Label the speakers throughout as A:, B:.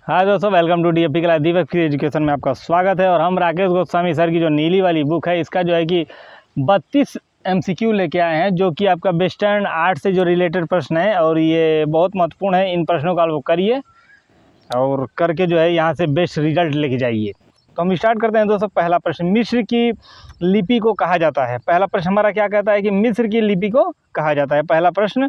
A: हाँ दोस्तों, welcome to DAP class free education में आपका स्वागत है। और हम राकेश गोस्वामी सर की जो नीली वाली बुक है, इसका जो है कि 32 एमसीक्यू लेके आए हैं, जो कि आपका वेस्टर्न आर्ट से जो रिलेटेड प्रश्न है और ये बहुत महत्वपूर्ण है। इन प्रश्नों का आप करिए और करके जो है यहाँ से बेस्ट रिजल्ट लेके जाइए। तो हम स्टार्ट करते हैं दोस्तों। पहला प्रश्न, मिस्र की लिपि को कहा जाता है। पहला प्रश्न हमारा क्या कहता है कि मिस्र की लिपि को कहा जाता है। पहला प्रश्न,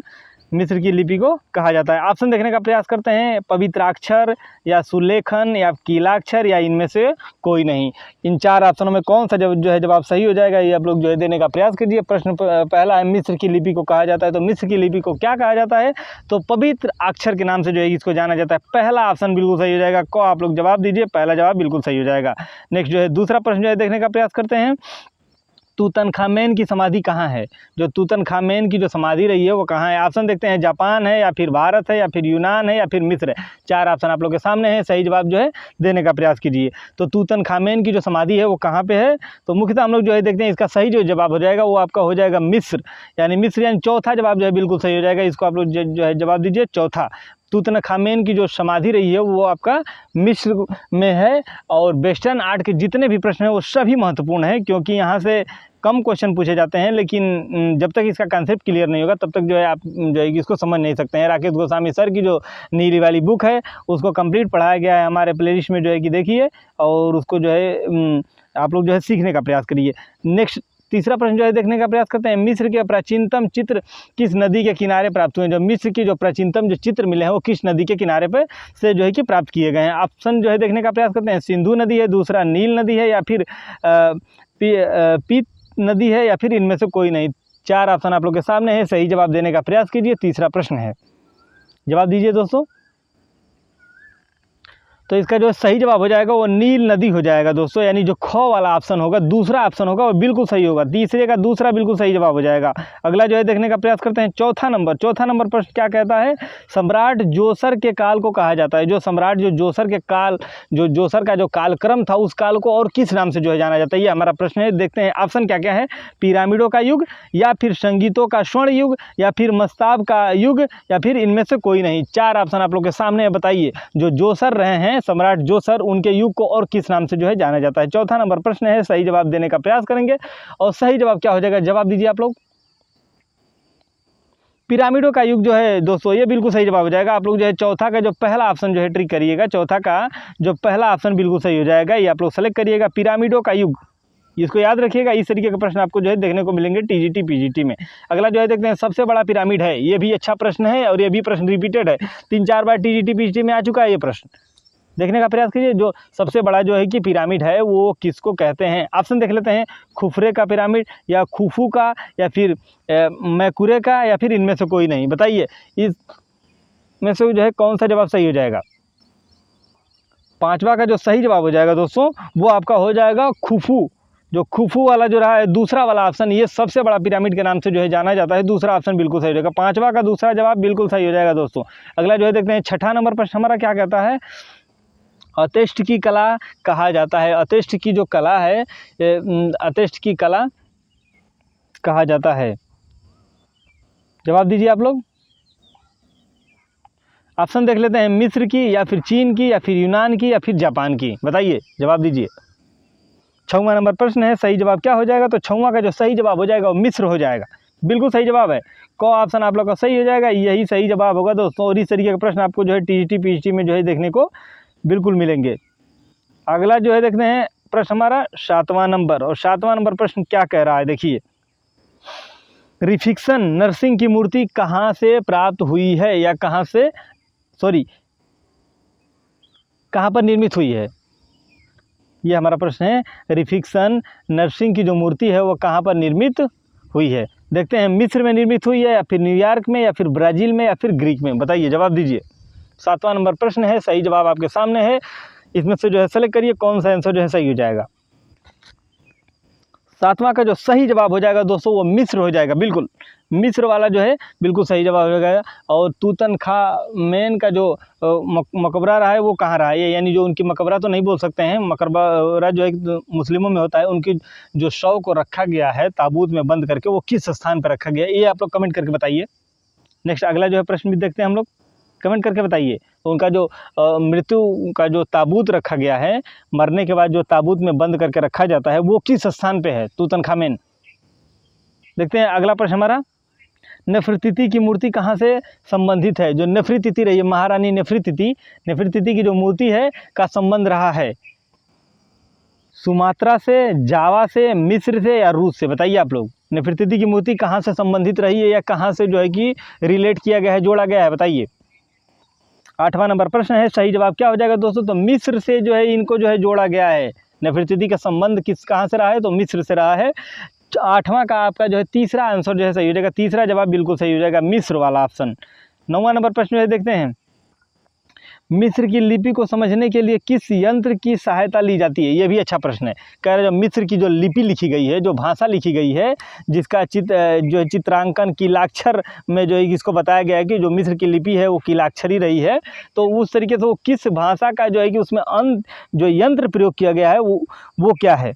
A: मिस्र की लिपि को कहा जाता है। ऑप्शन देखने का प्रयास करते हैं, पवित्राक्षर या सुलेखन या कीलाक्षर या इनमें से कोई नहीं। इन चार ऑप्शनों में कौन सा जो है जवाब सही हो जाएगा, ये आप लोग जो है देने का प्रयास कीजिए। प्रश्न पहला है, मिस्र की लिपि को कहा जाता है। तो मिस्र की लिपि को क्या कहा जाता है? तो पवित्र अक्षर के नाम से जो है इसको जाना जाता है। पहला ऑप्शन बिल्कुल सही हो जाएगा। को आप लोग जवाब दीजिए, पहला जवाब बिल्कुल सही हो जाएगा। नेक्स्ट जो है दूसरा प्रश्न जो है देखने का प्रयास करते हैं, तूतनखामेन की समाधि कहाँ है? जो तूतनखामेन की जो समाधि रही है वो कहाँ है? ऑप्शन देखते हैं, जापान है या फिर भारत है या फिर यूनान है या फिर मिस्र है। चार ऑप्शन आप लोग के सामने है, सही जवाब जो है देने का प्रयास कीजिए। तो तूतनखामेन की जो समाधि है वो कहाँ पे है? तो मुख्यतः हम लोग जो है देखते हैं, इसका सही जो जवाब हो जाएगा वो आपका हो जाएगा मिस्र, यानी मिस्र, यानी चौथा जवाब जो है बिल्कुल सही हो जाएगा। इसको आप लोग जो है जवाब दीजिए, चौथा। तूतनखामेन की जो समाधि रही है वो आपका मिस्र में है। और वेस्टर्न आर्ट के जितने भी प्रश्न हैं वो सभी महत्वपूर्ण हैं, क्योंकि यहाँ से कम क्वेश्चन पूछे जाते हैं, लेकिन जब तक इसका कंसेप्ट क्लियर नहीं होगा तब तक जो है आप जो है इसको समझ नहीं सकते हैं। राकेश गोस्वामी सर की जो नीली वाली बुक है उसको कंप्लीट पढ़ाया गया है हमारे प्लेलिस्ट में, जो है कि देखिए और उसको जो है आप लोग जो है सीखने का प्रयास करिए। नेक्स्ट तीसरा प्रश्न जो है देखने का प्रयास करते हैं, मिस्र के प्राचीनतम चित्र किस नदी के किनारे प्राप्त हुए? जो मिस्र की जो प्राचीनतम जो चित्र मिले हैं वो किस नदी के किनारे पे से जो है कि प्राप्त किए गए हैं? ऑप्शन जो है देखने का प्रयास करते हैं, सिंधु नदी है, दूसरा नील नदी है, या फिर पीत नदी है, या फिर इनमें से कोई नहीं। चार ऑप्शन आप लोग के सामने है, सही जवाब देने का प्रयास कीजिए। तीसरा प्रश्न है, जवाब दीजिए दोस्तों। तो इसका जो सही जवाब हो जाएगा वो नील नदी हो जाएगा दोस्तों, यानी जो ख वाला ऑप्शन होगा, दूसरा ऑप्शन होगा वो बिल्कुल सही होगा। तीसरे का दूसरा बिल्कुल सही जवाब हो जाएगा। अगला जो है देखने का प्रयास करते हैं, चौथा नंबर प्रश्न क्या कहता है? सम्राट जोसर के काल को कहा जाता है। जो सम्राट जो जोसर के काल, जो जोसर का जो कालक्रम था, उस काल को और किस नाम से जो है जाना जाता है? ये हमारा प्रश्न है। देखते हैं ऑप्शन क्या क्या है, पिरामिडों का युग, या फिर संगीतों का स्वर्ण युग, या फिर मस्ताब का युग, या फिर इनमें से कोई नहीं। चार ऑप्शन आप लोग के सामने है, बताइए जो जोसर रहे हैं, सम्राट जोसर, उनके युग को और किस नाम से जो है जाना जाता है? चौथा नंबर प्रश्न है, सही जवाब देने का प्रयास करेंगे। और सही जवाब क्या हो जाएगा, जवाब दीजिए आप लोग। पिरामिडों का युग जो है दोस्तों, ये बिल्कुल सही जवाब हो जाएगा। आप लोग जो है चौथा का जो पहला ऑप्शन जो है ट्रिक करिएगा, चौथा का जो पहला ऑप्शन बिल्कुल सही हो जाएगा, ये आप लोग सेलेक्ट करिएगा, पिरामिडों का युग। इसको याद रखिएगा, इस तरीके के प्रश्न आपको जो है देखने को मिलेंगे टीजीटी पीजीटी में। अगला जो है देखते हैं, सबसे बड़ा पिरामिड है। ये भी अच्छा प्रश्न है और ये भी प्रश्न रिपीटेड है, 3-4 बार टीजीटी पीजीटी में आ चुका है ये प्रश्न। देखने का प्रयास कीजिए, जो सबसे बड़ा जो है कि पिरामिड है वो किसको कहते हैं? ऑप्शन देख लेते हैं, खुफरे का पिरामिड, या खुफू का, या फिर मैकुरे का, या फिर इनमें से कोई नहीं। बताइए इसमें से जो है कौन सा जवाब सही हो जाएगा? पांचवा का जो सही जवाब हो जाएगा दोस्तों वो आपका हो जाएगा खुफू। जो खुफू वाला जो रहा है, दूसरा वाला ऑप्शन, ये सबसे बड़ा पिरामिड के नाम से जो है जाना जाता है। दूसरा ऑप्शन बिल्कुल सही हो जाएगा, पांचवा का दूसरा जवाब बिल्कुल सही हो जाएगा दोस्तों। अगला जो है देखते हैं, छठा नंबर प्रश्न हमारा क्या कहता है? अतेष्ट की कला कहा जाता है। अतेष्ट की जो कला है, अतेष्ट की कला कहा जाता है। जवाब दीजिए आप लोग। ऑप्शन देख लेते हैं, मिस्र की, या फिर चीन की, या फिर यूनान की, या फिर जापान की। बताइए, जवाब दीजिए। छठवां नंबर प्रश्न है, सही जवाब क्या हो जाएगा? तो छठवां का जो सही जवाब हो जाएगा वो मिस्र हो जाएगा, बिल्कुल सही जवाब है। को ऑप्शन आप लोग का सही हो जाएगा, यही सही जवाब होगा दोस्तों। और इस तरीके का प्रश्न आपको जो है टीजीटी पीजीटी में जो है देखने को बिल्कुल मिलेंगे। अगला जो है देखते हैं प्रश्न हमारा 7वां नंबर, और 7वां नंबर प्रश्न क्या कह रहा है, देखिए, रिफिक्सन नरसिंह की मूर्ति कहाँ से प्राप्त हुई है, या कहाँ पर निर्मित हुई है? ये हमारा प्रश्न है। रिफिक्सन नरसिंह की जो मूर्ति है वो कहाँ पर निर्मित हुई है? देखते हैं, मिस्र में निर्मित हुई है, या फिर न्यूयॉर्क में, या फिर ब्राज़ील में, या फिर ग्रीक में। बताइए, जवाब दीजिए। 7वां नंबर प्रश्न है, सही जवाब आपके सामने है। इसमें से जो है सेलेक्ट करिए कौन सा आंसर जो है सही हो जाएगा। 7वां का जो सही जवाब हो जाएगा दोस्तों वो मिस्र हो जाएगा, बिल्कुल मिस्र वाला जो है बिल्कुल सही जवाब हो जाएगा। और तूतनखामेन का जो मकबरा रहा है वो कहाँ रहा है, यानी जो उनकी मकबरा तो नहीं बोल सकते हैं, मकबरा जो है मुस्लिमों में होता है, उनकी जो शव को रखा गया है ताबूत में बंद करके, वो किस स्थान पर रखा गया है, ये आप लोग कमेंट करके बताइए। नेक्स्ट अगला जो है प्रश्न भी देखते हैं हम लोग। कमेंट करके बताइए। तो उनका जो मृत्यु का जो ताबूत रखा गया है, मरने के बाद जो ताबूत में बंद करके रखा जाता है, वो किस स्थान पे है? तूतनखामेन। देखते हैं अगला प्रश्न हमारा, नेफरतिति की मूर्ति कहाँ से संबंधित है? जो नेफरतिति रही है, महारानी नेफरतिति की जो मूर्ति है का संबंध रहा है सुमात्रा से, जावा से, मिस्र से या रूस से? बताइए आप लोग, नेफरतिति की मूर्ति कहाँ से संबंधित रही है या कहाँ से जो है कि रिलेट किया गया है, जोड़ा गया है? बताइए। 8वां नंबर प्रश्न है, सही जवाब क्या हो जाएगा दोस्तों? तो मिस्र से जो है इनको जो है जोड़ा गया है। नेफरतिति का संबंध कहाँ से रहा है? तो मिस्र से रहा है। 8वां का आपका जो है तीसरा आंसर जो है सही हो जाएगा, तीसरा जवाब बिल्कुल सही हो जाएगा, मिस्र वाला ऑप्शन। 9वां नंबर प्रश्न जो है देखते हैं, मिस्र की लिपि को समझने के लिए किस यंत्र की सहायता ली जाती है? ये भी अच्छा प्रश्न है। कह रहे जो मिस्र की जो लिपि लिखी गई है, जो भाषा लिखी गई है, जिसका जो है चित्रांकन कीलाक्षर में जो है इसको बताया गया है कि जो मिस्र की लिपि है वो कीलाक्षरी रही है, तो उस तरीके से वो किस भाषा का जो है कि उसमें जो यंत्र प्रयोग किया गया है वो क्या है?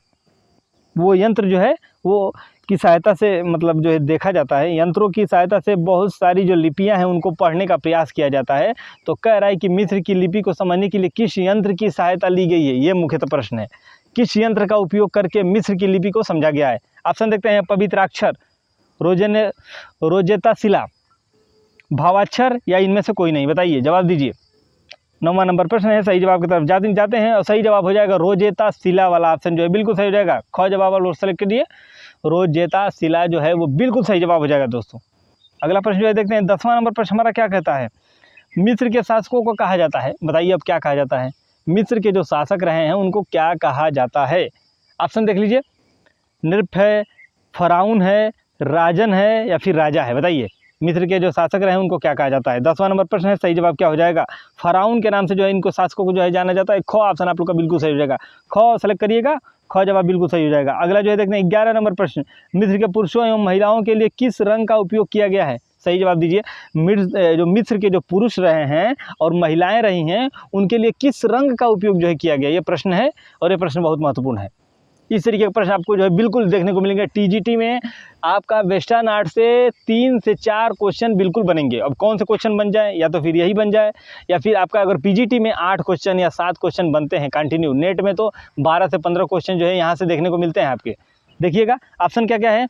A: वो यंत्र जो है वो की सहायता से मतलब जो है देखा जाता है, यंत्रों की सहायता से बहुत सारी जो लिपियां हैं उनको पढ़ने का प्रयास किया जाता है। तो कह रहा है कि मिस्र की लिपि को समझने के लिए किस यंत्र की सहायता ली गई है? ये मुख्यतः प्रश्न है, किस यंत्र का उपयोग करके मिस्र की लिपि को समझा गया है? ऑप्शन देखते हैं, पवित्राक्षर, रोजेता शिला, भावाक्षर या इनमें से कोई नहीं? बताइए, जवाब दीजिए। 9वां नंबर प्रश्न है, सही जवाब की तरफ जाते हैं और सही जवाब हो जाएगा रोजेता शिला वाला ऑप्शन जो है बिल्कुल सही हो जाएगा। ख जवाब वाला सेलेक्ट करिए, रोजेता शिला जो है वो बिल्कुल सही जवाब हो जाएगा दोस्तों। अगला प्रश्न जो है देखते हैं, 10वां नंबर प्रश्न हमारा क्या कहता है? मिस्र के शासकों को कहा जाता है? बताइए अब क्या कहा जाता है? मिस्र के जो शासक रहे हैं उनको क्या कहा जाता है? ऑप्शन देख लीजिए, नृप है, फराउन है, राजन है या फिर राजा है? बताइए, मिस्र के जो शासक रहे हैं उनको क्या कहा जाता है? 10वां नंबर प्रश्न है, सही जवाब क्या हो जाएगा? फराउन के नाम से जो है इनको शासकों को जो है जाना जाता है। ख ऑप्शन आप लोग का बिल्कुल सही हो जाएगा, ख सेलेक्ट करिएगा, ख जवाब बिल्कुल सही हो जाएगा। अगला जो है देखते हैं 11 नंबर प्रश्न, मिस्र के पुरुषों एवं महिलाओं के लिए किस रंग का उपयोग किया गया है? सही जवाब दीजिए। जो मिस्र के जो पुरुष रहे हैं और महिलाएं रही हैं उनके लिए किस रंग का उपयोग जो है किया गया, ये प्रश्न है और ये प्रश्न बहुत महत्वपूर्ण है। इस तरीके के प्रश्न आपको जो है बिल्कुल देखने को मिलेंगे। टीजीटी में आपका वेस्टर्न आर्ट से 3 से 4 क्वेश्चन बिल्कुल बनेंगे। अब कौन से क्वेश्चन बन जाए, या तो फिर यही बन जाए या फिर आपका अगर पीजीटी में 8 क्वेश्चन या 7 क्वेश्चन बनते हैं कंटिन्यू, नेट में तो 12 से 15 क्वेश्चन जो है यहाँ से देखने को मिलते हैं आपके। देखिएगा ऑप्शन क्या क्या है,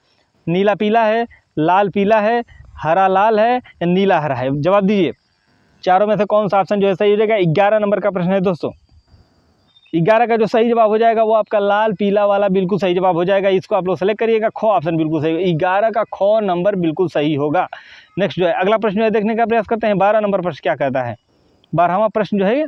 A: नीला पीला है, लाल पीला है, हरा लाल है या नीला हरा है? जवाब दीजिए, चारों में से कौन सा ऑप्शन जो है सही हो जाएगा? 11 नंबर का प्रश्न है दोस्तों। 11 का जो सही जवाब हो जाएगा वो आपका लाल पीला वाला बिल्कुल सही जवाब हो जाएगा। इसको आप लोग सेलेक्ट करिएगा, ख ऑप्शन बिल्कुल सही, 11 का ख नंबर बिल्कुल सही होगा। नेक्स्ट जो है अगला प्रश्न जो है देखने का प्रयास करते हैं, 12 नंबर प्रश्न क्या कहता है? 12वां प्रश्न जो है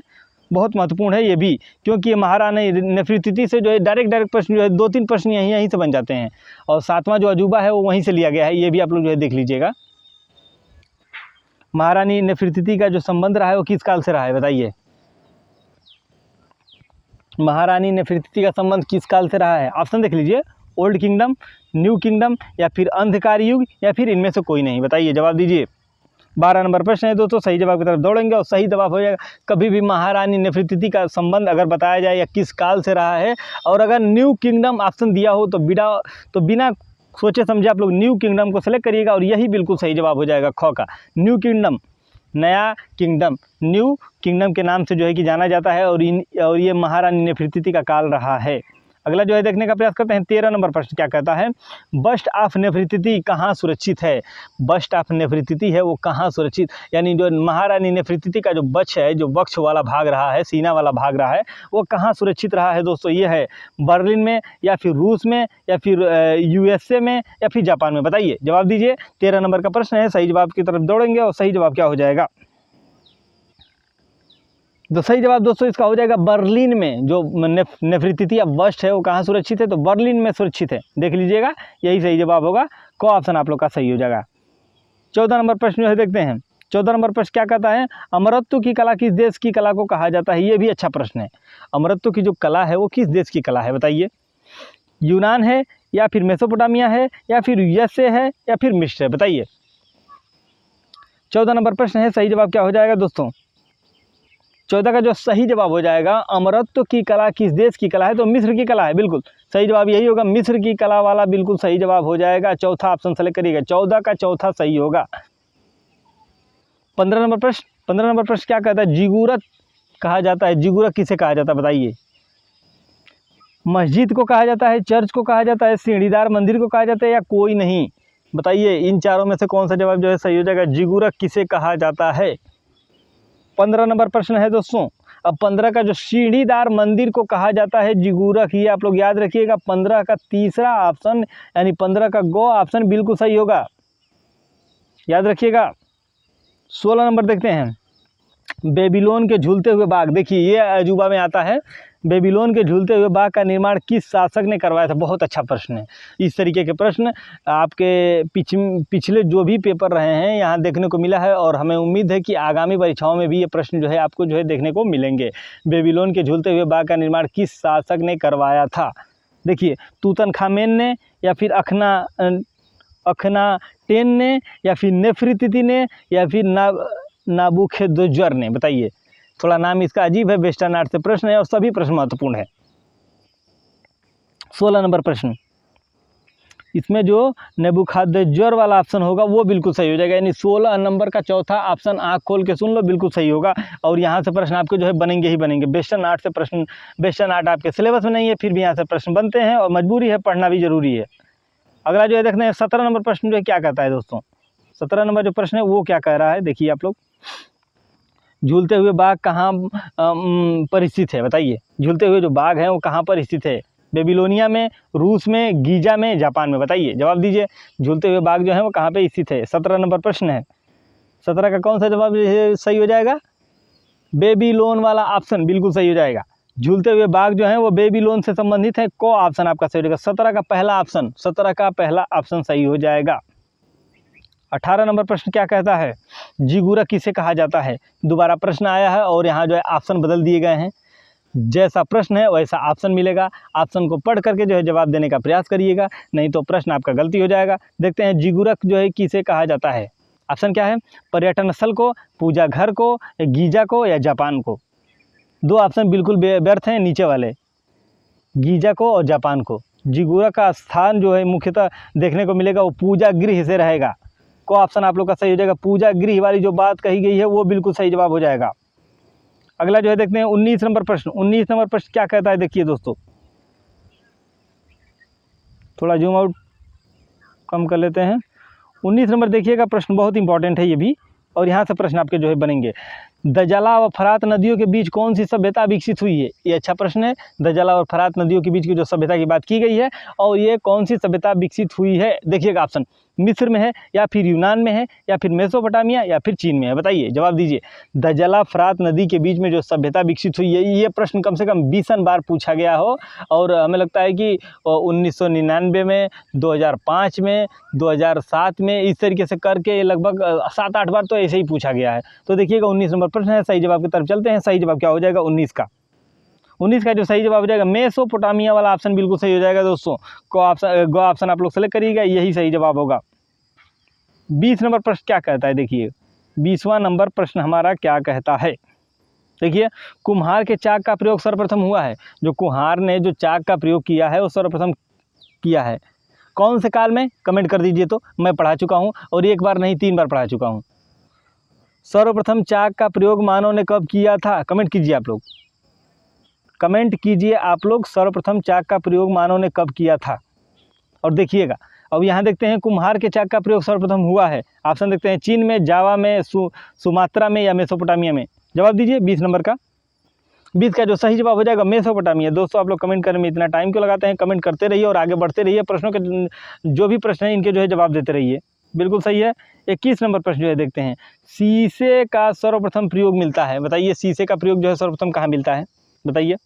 A: बहुत महत्वपूर्ण है ये भी, क्योंकि ये महारानी नेफरतिति से जो है डायरेक्ट प्रश्न जो है 2-3 प्रश्न यहीं से बन जाते हैं और 7वां जो अजूबा है वो वहीं से लिया गया है, ये भी आप लोग जो है देख लीजिएगा। महारानी नेफरतिति का जो संबंध रहा है वो किस काल से रहा है? बताइए, महारानी नेफरतिति का संबंध किस काल से रहा है? ऑप्शन देख लीजिए, ओल्ड किंगडम, न्यू किंगडम या फिर अंधकार युग या फिर इनमें से कोई नहीं? बताइए, जवाब दीजिए। 12 नंबर प्रश्न है दोस्तों, सही जवाब की तरफ दौड़ेंगे और सही जवाब हो जाएगा, कभी भी महारानी नेफरतिति का संबंध अगर बताया जाए या किस काल से रहा है और अगर न्यू किंगडम ऑप्शन दिया हो तो बिना सोचे समझे आप लोग न्यू किंगडम को सेलेक्ट करिएगा और यही बिल्कुल सही जवाब हो जाएगा ख का। न्यू किंगडम, नया किंगडम, न्यू किंगडम के नाम से जो है कि जाना जाता है और ये महारानी नेफरतिति का काल रहा है। अगला जो है देखने का प्रयास करते हैं, 13 नंबर प्रश्न क्या कहता है? बस्ट ऑफ नेफरतिति कहाँ सुरक्षित है? बस्ट ऑफ नेफरतिति है वो कहाँ सुरक्षित, यानी जो महारानी नेफरतिति का जो बक्ष है, जो वक्ष वाला भाग रहा है, सीना वाला भाग रहा है, वो कहाँ सुरक्षित रहा है दोस्तों? ये है बर्लिन में या फिर रूस में या फिर यूएसए में या फिर जापान में? बताइए, जवाब दीजिए। 13 नंबर का प्रश्न है, सही जवाब की तरफ दौड़ेंगे और सही जवाब क्या हो जाएगा? तो सही जवाब दोस्तों इसका हो जाएगा बर्लिन में। जो नेफरतिति या बस्ट है वो कहाँ सुरक्षित है? तो बर्लिन में सुरक्षित है, देख लीजिएगा, यही सही जवाब होगा, क ऑप्शन आप लोग का सही हो जाएगा। 14 नंबर प्रश्न जो है देखते हैं, 14 नंबर प्रश्न क्या कहता है? अमरत्व की कला किस देश की कला को कहा जाता है? ये भी अच्छा प्रश्न है। अमरत्व की जो कला है वो किस देश की कला है? बताइए, यूनान है या फिर मेसोपोटामिया है या फिर यूएसए है या फिर मिस्र है? बताइए। 14 नंबर प्रश्न है, सही जवाब क्या हो जाएगा दोस्तों? 14 का जो सही जवाब हो जाएगा, अमरत्व की कला किस देश की कला है? तो मिस्र की कला है, बिल्कुल सही जवाब यही होगा, मिस्र की कला वाला बिल्कुल सही जवाब हो जाएगा। चौथा ऑप्शन सेलेक्ट करिएगा, 14 का चौथा सही होगा। 15 नंबर प्रश्न, 15 नंबर प्रश्न क्या कहता है, जिगूरत कहा जाता है, जिगूरत किसे कहा जाता है बताइए। मस्जिद को कहा जाता है, चर्च को कहा जाता है, सीढ़ीदार मंदिर को कहा जाता है, या कोई नहीं, बताइए इन चारों में से कौन सा जवाब जो है सही हो जाएगा। जिगूरत किसे कहा जाता है। 15 नंबर प्रश्न है दोस्तों। अब 15 का जो सीढ़ीदार मंदिर को कहा जाता है जिगूरत, ये आप लोग याद रखिएगा। 15 का तीसरा ऑप्शन यानी 15 का गो ऑप्शन बिल्कुल सही होगा, याद रखिएगा। 16 नंबर देखते हैं, बेबीलोन के झूलते हुए बाग। देखिए ये अजूबा में आता है, बेबीलोन के झूलते हुए बाग का निर्माण किस शासक ने करवाया था। बहुत अच्छा प्रश्न है। इस तरीके के प्रश्न आपके पिछले जो भी पेपर रहे हैं यहाँ देखने को मिला है, और हमें उम्मीद है कि आगामी परीक्षाओं में भी ये प्रश्न जो है आपको जो है देखने को मिलेंगे। बेबीलोन के झूलते हुए बाग का निर्माण किस शासक ने करवाया था। देखिए तूतनखामेन ने, या फिर अखनाटेन ने, या फिर नेफरीतिति ने, या फिर नाबूखेदनेस्सर ने, बताइए। थोड़ा नाम इसका अजीब है, वेस्टर्न आर्ट से प्रश्न है और सभी प्रश्न महत्वपूर्ण है। 16 नंबर प्रश्न, इसमें जो नेबूखदनेस्सर वाला ऑप्शन होगा वो बिल्कुल सही हो जाएगा, यानी 16 नंबर का चौथा ऑप्शन आँख खोल के सुन लो, बिल्कुल सही होगा। और यहाँ से प्रश्न आपके जो है बनेंगे ही बनेंगे। वेस्टर्न आर्ट से प्रश्न, वेस्टर्न आर्ट आपके सिलेबस में नहीं है, फिर भी यहाँ से प्रश्न बनते हैं और मजबूरी है, पढ़ना भी जरूरी है। अगला जो है देखते हैं 17 नंबर प्रश्न जो है क्या कहता है दोस्तों। 17 नंबर जो प्रश्न है वो क्या कह रहा है, देखिए आप लोग। झूलते हुए बाग कहाँ पर स्थित है, बताइए। झूलते हुए जो बाग है वो कहाँ पर स्थित है। बेबीलोनिया में, रूस में, गीजा में, जापान में, बताइए जवाब दीजिए। झूलते हुए बाग जो है वो कहाँ पे स्थित है। 17 नंबर प्रश्न है। 17 का कौन सा जवाब सही हो जाएगा। बेबीलोन वाला ऑप्शन बिल्कुल सही हो जाएगा। झूलते हुए बाग जो है वो बेबीलोन से संबंधित है, को ऑप्शन आपका सही हो जाएगा। 17 का पहला ऑप्शन, 17 का पहला ऑप्शन सही हो जाएगा। 18 नंबर प्रश्न क्या कहता है, जिगूरत किसे कहा जाता है। दोबारा प्रश्न आया है और यहाँ जो है ऑप्शन बदल दिए गए हैं। जैसा प्रश्न है वैसा ऑप्शन मिलेगा। ऑप्शन को पढ़ करके जो है जवाब देने का प्रयास करिएगा, नहीं तो प्रश्न आपका गलती हो जाएगा। देखते हैं जिगूरत जो है किसे कहा जाता है। ऑप्शन क्या है, पर्यटन स्थल को, पूजा घर को, गीजा को, या जापान को। दो ऑप्शन बिल्कुल व्यर्थ हैं नीचे वाले, गीजा को और जापान को। जिगूरत का स्थान जो है मुख्यतः देखने को मिलेगा वो पूजा गृह से रहेगा। को ऑप्शन आप लोग का सही हो जाएगा। पूजा गृह वाली जो बात कही गई है वो बिल्कुल सही जवाब हो जाएगा। अगला जो है देखते हैं 19 नंबर प्रश्न। 19 नंबर प्रश्न क्या कहता है, देखिए दोस्तों, थोड़ा जूम आउट कम कर लेते हैं। 19 नंबर देखिएगा, प्रश्न बहुत इंपॉर्टेंट है ये भी, और यहाँ से प्रश्न आपके जो है बनेंगे। दजला व फरात नदियों के बीच कौन सी सभ्यता विकसित हुई है। ये अच्छा प्रश्न है। दजला और फरात नदियों के बीच की जो सभ्यता की बात की गई है, और ये कौन सी सभ्यता विकसित हुई है। देखिएगा ऑप्शन, मिस्र में है, या फिर यूनान में है, या फिर मेसोपोटामिया, या फिर चीन में है, बताइए जवाब दीजिए। दजला फरात नदी के बीच में जो सभ्यता विकसित हुई है, ये प्रश्न कम से कम 20 बार पूछा गया हो, और हमें लगता है कि 1999 में, 2005 में, 2007 में, इस तरीके से करके लगभग 7-8 बार तो ऐसे ही पूछा गया है। तो देखिएगा 19 नंबर प्रश्न है, सही जवाब की तरफ चलते हैं। सही जवाब क्या हो जाएगा 19 का। 19 का जो सही जवाब हो जाएगा मेसोपोटामिया वाला ऑप्शन बिल्कुल सही हो जाएगा दोस्तों। गो ऑप्शन आप लोग सेलेक्ट करिएगा, यही सही जवाब होगा। 20 नंबर प्रश्न क्या कहता है, देखिए 20वां नंबर प्रश्न हमारा क्या कहता है। देखिए, कुम्हार के चाक का प्रयोग सर्वप्रथम हुआ है। जो कुम्हार ने जो चाक का प्रयोग किया है वो सर्वप्रथम किया है कौन से काल में, कमेंट कर दीजिए। तो मैं पढ़ा चुका हूँ, और एक बार नहीं 3 बार पढ़ा चुका हूँ। सर्वप्रथम चाक का प्रयोग मानव ने कब किया था, कमेंट कीजिए आप लोग, कमेंट कीजिए आप लोग। सर्वप्रथम चाक का प्रयोग मानव ने कब किया था। और देखिएगा अब यहाँ देखते हैं कुम्हार के चाक का प्रयोग सर्वप्रथम हुआ है। ऑप्शन देखते हैं, चीन में, जावा में, सुमात्रा में, या मेसोपोटामिया में। जवाब दीजिए 20 नंबर का। 20 का जो सही जवाब हो जाएगा मेसोपोटामिया। दोस्तों आप लोग कमेंट करने में इतना टाइम क्यों लगाते हैं, कमेंट करते रहिए और आगे बढ़ते रहिए। प्रश्नों के जो भी प्रश्न हैं इनके जो है जवाब देते रहिए, बिल्कुल सही है। 21 नंबर प्रश्न जो है देखते हैं, शीशे का सर्वप्रथम प्रयोग मिलता है, बताइए शीशे का प्रयोग जो है सर्वप्रथम कहाँ मिलता है, बताइए।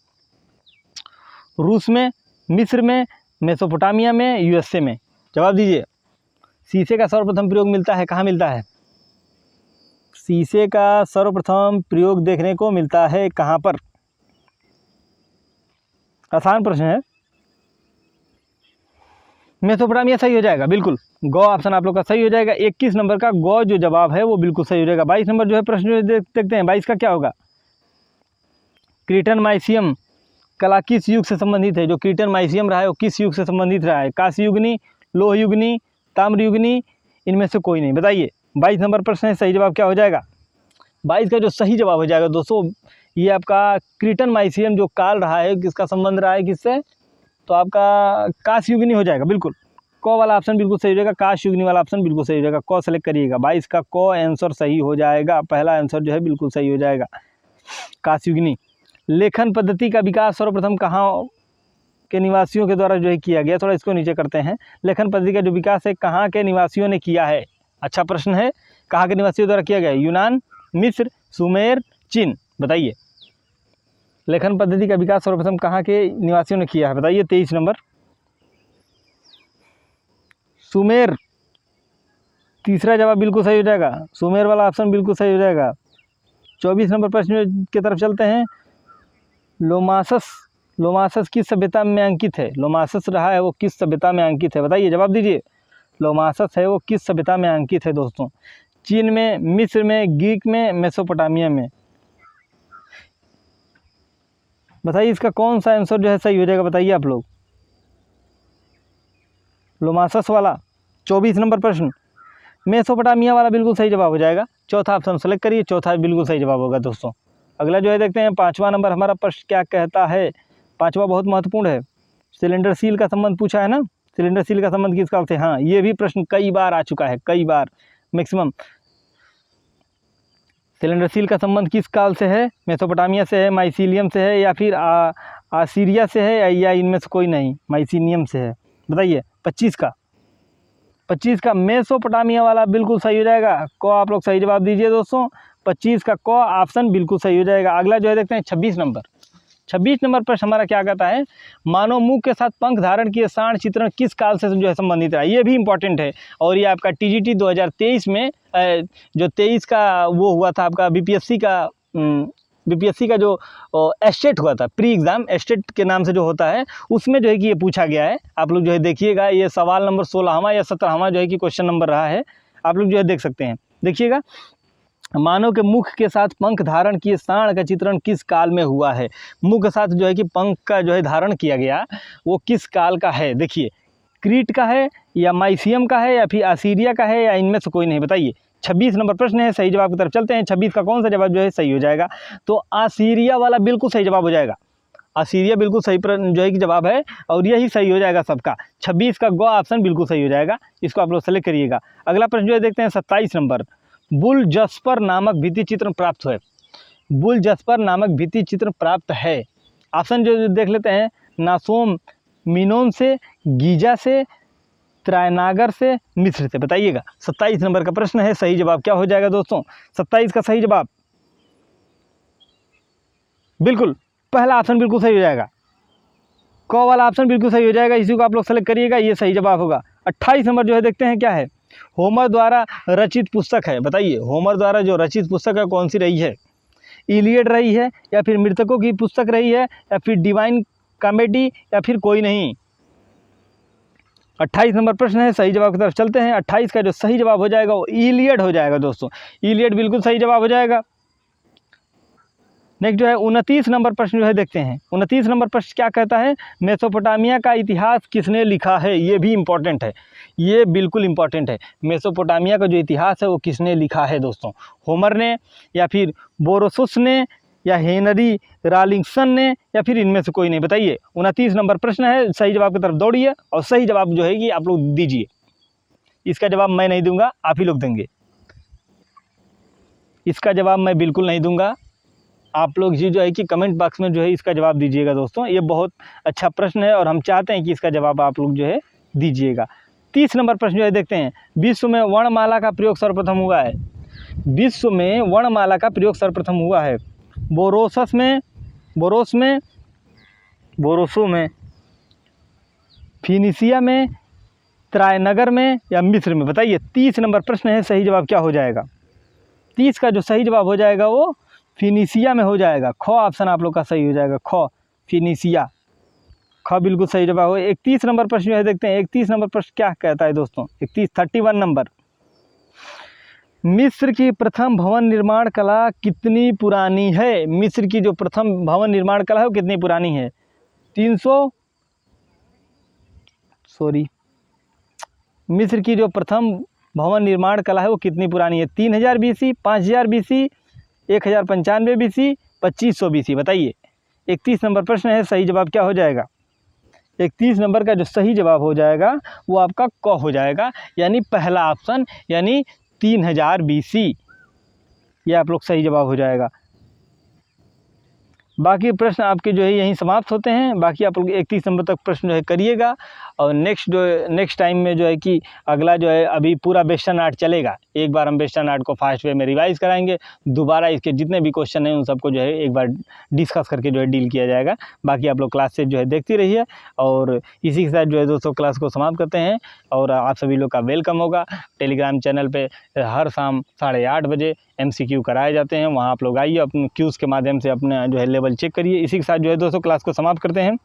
A: रूस में, मिस्र में, मेसोपोटामिया में, यूएसए में। जवाब दीजिए। शीशे का सर्वप्रथम प्रयोग मिलता है, कहाँ मिलता है। शीशे का सर्वप्रथम प्रयोग देखने को मिलता है कहाँ पर। आसान प्रश्न है। मेसोपोटामिया सही हो जाएगा, बिल्कुल। गो ऑप्शन आप लोग का सही हो जाएगा। 21 नंबर का गो जो जवाब है वो बिल्कुल सही हो जाएगा। 22 नंबर जो है प्रश्न जो देखते हैं, 22 का क्या होगा। क्रीटन माइसियम कला किस युग से संबंधित है। जो क्रीटन माइसियम रहा है वो किस युग से संबंधित रहा है। कांस्ययुगनी, लोहयुगनी, ताम्रयुगनी, इनमें से कोई नहीं, बताइए। 22 नंबर प्रश्न है, सही जवाब क्या हो जाएगा। 22 का जो सही जवाब हो जाएगा दोस्तों, ये आपका क्रीटन माइसियम जो काल रहा है, किसका संबंध रहा है किससे, तो आपका काशयुगिनी हो जाएगा। बिल्कुल क वाला ऑप्शन बिल्कुल सही हो जाएगा, काशयुगिनी वाला ऑप्शन बिल्कुल सही हो जाएगा। क सेलेक्ट करिएगा, 22 का क आंसर सही हो जाएगा, पहला आंसर जो है बिल्कुल सही हो जाएगा, काशयुगिनी। लेखन पद्धति का विकास सर्वप्रथम कहाँ के निवासियों के द्वारा जो है किया गया, थोड़ा इसको नीचे करते हैं। लेखन पद्धति का जो विकास है कहाँ के निवासियों ने किया है, अच्छा प्रश्न है, कहाँ के निवासियों द्वारा किया गया है, यूनान, मिस्र, सुमेर, चीन, बताइए। लेखन पद्धति का विकास सर्वप्रथम कहाँ के निवासियों ने किया है, बताइए। 23 नंबर सुमेर, तीसरा जवाब बिल्कुल सही हो जाएगा, सुमेर वाला ऑप्शन बिल्कुल सही हो जाएगा। 24 नंबर प्रश्न की तरफ चलते हैं। लोमासस किस सभ्यता में अंकित है, लोमासस रहा है वो किस सभ्यता में अंकित है, बताइए, जवाब दीजिए। लोमासस है वो किस सभ्यता में अंकित है दोस्तों, चीन में, मिस्र में, ग्रीक में, मेसोपोटामिया में, बताइए इसका कौन सा आंसर जो है सही हो जाएगा, बताइए आप लोग। लोमासस वाला 24 नंबर प्रश्न, मेसोपोटामिया वाला बिल्कुल सही जवाब हो जाएगा। चौथा ऑप्शन सेलेक्ट करिए, चौथा बिल्कुल सही जवाब होगा दोस्तों। अगला जो है देखते हैं 5वां नंबर हमारा प्रश्न क्या कहता है। 5वां बहुत महत्वपूर्ण है, सिलेंडर सील का संबंध पूछा है ना, सिलेंडर सील का संबंध किस काल से, हाँ ये भी प्रश्न कई बार आ चुका है, कई बार मैक्सिमम। सिलेंडर सील का संबंध किस काल से है, मेसोपोटामिया से है, माइसीलियम से है, या फिर आसीरिया से है, या इनमें से कोई नहीं, माइसीनियम से है, बताइए। 25 का मेसोपोटामिया वाला बिल्कुल सही हो जाएगा, को आप लोग सही जवाब दीजिए दोस्तों। 25 का को ऑप्शन बिल्कुल सही हो जाएगा। अगला जो है देखते हैं 26 नंबर। 26 नंबर पर हमारा क्या कहता है, मानव मुख के साथ पंख धारण किए सांड चित्रण किस काल से जो है संबंधित है, ये भी इंपॉर्टेंट है। और ये आपका टीजीटी 2023 में जो 23 का वो हुआ था आपका बीपीएससी का जो एस्टेट हुआ था, प्री एग्ज़ाम एस्टेट के नाम से जो होता है, उसमें जो है कि ये पूछा गया है। आप लोग जो है देखिएगा, ये सवाल नंबर 16वां या 17वां जो है कि क्वेश्चन नंबर रहा है, आप लोग जो है देख सकते हैं, देखिएगा। मानव के मुख के साथ पंख धारण किए सांड का चित्रण किस काल में हुआ है, मुख के साथ जो है कि पंख का जो है धारण किया गया, वो किस काल का है, देखिए। क्रीट का है, या माइसियम का है, या फिर असीरिया का है, या इनमें से कोई नहीं, बताइए। 26 नंबर प्रश्न है, सही जवाब की तरफ चलते हैं। 26 का कौन सा जवाब जो है सही हो जाएगा, तो असीरिया वाला बिल्कुल सही जवाब हो जाएगा, असीरिया बिल्कुल सही जो है कि जवाब है, और यही सही हो जाएगा सबका। 26 का गो ऑप्शन बिल्कुल सही हो जाएगा, इसको आप लोग सेलेक्ट करिएगा। अगला प्रश्न जो है देखते हैं 27 नंबर। बुल जस्पर नामक भित्ति चित्र प्राप्त है, बुल जस्पर नामक भित्ति चित्र प्राप्त है, ऑप्शन जो देख लेते हैं, नासोम मिनोन से, गीजा से, त्रायनागर से, मिस्र से, बताइएगा। 27 नंबर का प्रश्न है, सही जवाब क्या हो जाएगा दोस्तों, 27 का सही जवाब बिल्कुल पहला ऑप्शन बिल्कुल सही हो जाएगा, क वाला ऑप्शन बिल्कुल सही हो जाएगा, इसी को आप लोग सेलेक्ट करिएगा, ये सही जवाब होगा। 28 नंबर जो है देखते हैं क्या है, होमर द्वारा रचित पुस्तक है, बताइए होमर द्वारा जो रचित पुस्तक है कौन सी रही है, इलियड रही है, या फिर मृतकों की पुस्तक रही है, या फिर डिवाइन कॉमेडी, या फिर कोई नहीं। 28 नंबर प्रश्न है, सही जवाब की तरफ चलते हैं। 28 का जो सही जवाब हो जाएगा वो इलियड हो जाएगा दोस्तों, इलियड बिल्कुल सही जवाब हो जाएगा। नेक्स्ट जो है 29 नंबर प्रश्न जो है देखते हैं। 29 नंबर प्रश्न क्या कहता है, मेसोपोटामिया का इतिहास किसने लिखा है, ये भी इंपॉर्टेंट है, ये बिल्कुल इंपॉर्टेंट है। मेसोपोटामिया का जो इतिहास है वो किसने लिखा है दोस्तों, होमर ने, या फिर बोरोसुस ने, या हेनरी रालिंगसन ने, या फिर इनमें से कोई नहीं, बताइए। 29 नंबर प्रश्न है, सही जवाब की तरफ दौड़िए और सही जवाब जो है कि आप लोग दीजिए। इसका जवाब मैं नहीं दूंगा, आप ही लोग देंगे, इसका जवाब मैं बिल्कुल नहीं दूंगा, आप लोग जी जो है कि कमेंट बॉक्स में जो है इसका जवाब दीजिएगा दोस्तों। ये बहुत अच्छा प्रश्न है और हम चाहते हैं कि इसका जवाब आप लोग जो है दीजिएगा। 30 नंबर प्रश्न जो है देखते हैं, विश्व में वर्णमाला का प्रयोग सर्वप्रथम हुआ है, विश्व में वर्णमाला का प्रयोग सर्वप्रथम हुआ है, बोरोसो में, फिनिशिया में, त्रायनगर में, या मिस्र में, बताइए। 30 नंबर प्रश्न है, सही जवाब क्या हो जाएगा, 30 का जो सही जवाब हो जाएगा वो फिनिशिया में हो जाएगा, ख ऑप्शन आप लोग का सही हो जाएगा, ख फिनिशिया, ख बिल्कुल सही जवाब हो। 31 नंबर प्रश्न जो है देखते हैं, 31 नंबर प्रश्न क्या कहता है दोस्तों, 31 नंबर, मिस्र की प्रथम भवन निर्माण कला कितनी पुरानी है, मिस्र की जो प्रथम भवन निर्माण कला है वो कितनी पुरानी है, मिस्र की जो प्रथम भवन निर्माण कला है वो कितनी पुरानी है, 3000 BC, 5000 BC, 1095 BC, 2500 BC। बताइए 31 नंबर प्रश्न है, सही जवाब क्या हो जाएगा? 31 नंबर का जो सही जवाब हो जाएगा वो आपका क हो जाएगा, यानी पहला ऑप्शन, यानी 3000 BC। ये आप लोग सही जवाब हो जाएगा। बाकी प्रश्न आपके जो है यहीं समाप्त होते हैं। बाकी आप लोग 31 नंबर तक प्रश्न जो है करिएगा, और नेक्स्ट टाइम में जो है कि अगला जो है अभी पूरा वेस्टर्न आर्ट चलेगा। एक बार हम वेस्टर्न आर्ट को फास्ट वे में रिवाइज कराएंगे, दोबारा इसके जितने भी क्वेश्चन हैं उन सबको जो है एक बार डिस्कस करके जो है डील किया जाएगा। बाकी आप लोग क्लास से जो है देखती रहिए, और इसी के साथ जो है दोस्तों क्लास को समाप्त करते हैं। और आप सभी लोग का वेलकम होगा। टेलीग्राम चैनल पे हर शाम 8:30 बजे MCQ कराए जाते हैं, वहाँ आप लोग आइए, अपने क्यूज़ के माध्यम से अपना जो है लेवल चेक करिए। इसी के साथ जो है दोस्तों क्लास को समाप्त करते हैं।